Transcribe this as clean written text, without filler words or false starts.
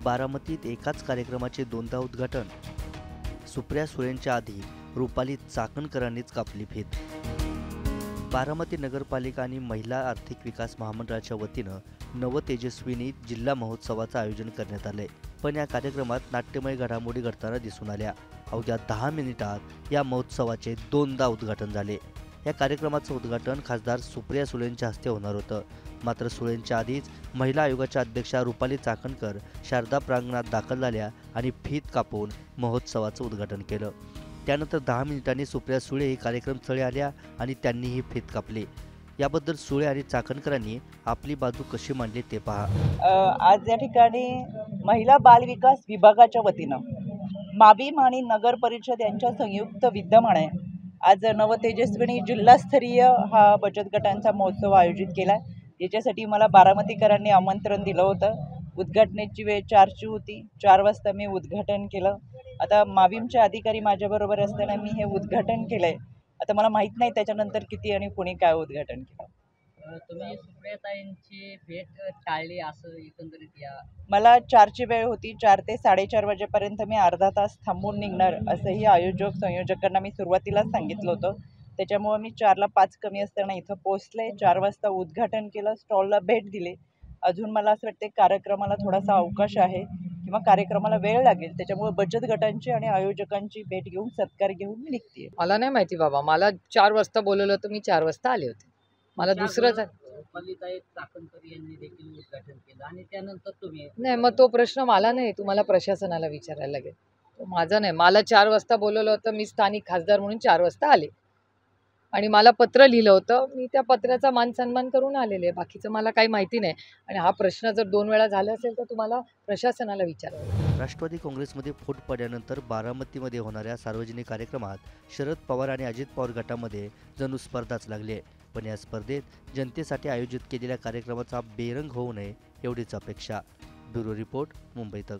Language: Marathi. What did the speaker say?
बारामतीत एकाच कार्यक्रमाचे दोनदा उद्घाटन। सुप्रिया सुळेंच्या आधी रुपाली चाकणकरांनीच कापली फीत। बारामती नगरपालिका आणि महिला आर्थिक विकास महामंडळाच्या वतीनं नवतेजस्विनी जिल्हा महोत्सवाचं आयोजन करण्यात आले। पण या कार्यक्रमात नाट्यमय घडामोडी घडताना दिसून आल्या। अवघ्या 10 मिनिटात या महोत्सवाचे दोनदा उद्घाटन झाले। या कार्यक्रमाचं उद्घाटन खासदार सुप्रिया सुळेंच्या हस्ते होणार होतं। मात्र सुळेंच्या आधीच महिला आयोगाच्या अध्यक्षा रुपाली चाकणकर शारदा प्रांगणात दाखल झाल्या आणि फीत कापून महोत्सवाचं उद्घाटन केलं। त्यानंतर 10 मिनिटांनी सुप्रिया सुळे कार्यक्रमस्थळी आल्या आणि त्यांनीही फीत कापली। याबद्दल सुळे आणि चाकणकरांनी आपली बाजू कशी मांडली ते पहा। आज या ठिकाणी महिला बाल विकास विभागाच्या वतीनं माविम आणि नगर परिषद यांच्या संयुक्त विद्यमाने आज नवतेजस्विनी जिल्हास्तरीय हा बचत गटांचा महोत्सव आयोजित केला आहे। याच्यासाठी मला बारामतीकरांनी आमंत्रण दिलं होतं। उद्घाटनाची वेळ 4ची होती। 4 वाजता मी उद्घाटन केलं। आता माविमचे अधिकारी माझ्याबरोबर असताना मी हे उद्घाटन केलं आहे। आता मला माहीत नाही त्याच्यानंतर किती आणि कोणी काय उद्घाटन केलं। तुम्ही सुप्रियाताईंची भेट टाळली असं एकंदरीत या मला 4ची वेळ होती। 4 ते 4:30 वाजेपर्यंत मी अर्धा तास थांबून निघणार असंही संयोजकांना मी सुरुवातीलाच सांगितलं होतं। त्याच्यामुळे मी 4ला 5 कमी असताना इथं पोहोचले। 4 वाजता उद्घाटन केलं, स्टॉलला भेट दिली। अजून मला असं वाटते कार्यक्रमाला थोडासा अवकाश आहे किंवा कार्यक्रमाला वेळ लागेल, त्याच्यामुळे बचत गटांची आणि आयोजकांची भेट घेऊन सत्कार घेऊन मी निघते। मला नाही माहिती बाबा, मला 4 वाजता बोलवलं होतं, मी 4 वाजता आले होते। मला दुसरंच रुपालीताई चाकणकर यांनी देखील उद्घाटन केलं आणि त्यानंतर तुम्ही नाही, मग तो प्रश्न मला नाही, तुम्हाला प्रशासनाला विचारायला लागेल, तो माझा नाही। मला 4 वाजता बोलवलं होतं, मी स्थानिक खासदार म्हणून 4 वाजता आले आणि मला पत्र लिहिलं होतं, मी त्या पत्राचा मान सन्मान करून आलेले आहे। बाकीचं मला काही माहिती नाही आणि हा प्रश्न जर 2 वेळा झाला असेल तर तुम्हाला प्रशासनाला विचारावं। राष्ट्रवादी काँग्रेसमध्ये फूट पडल्यानंतर बारामतीमध्ये होणाऱ्या सार्वजनिक कार्यक्रमात शरद पवार आणि अजित पवार गटामध्ये जणू स्पर्धाच लागली आहे। पण या स्पर्धेत जनतेसाठी आयोजित केलेल्या कार्यक्रमाचा बेरंग होऊ नये एवढीच अपेक्षा। ब्युरो रिपोर्ट, मुंबई तक।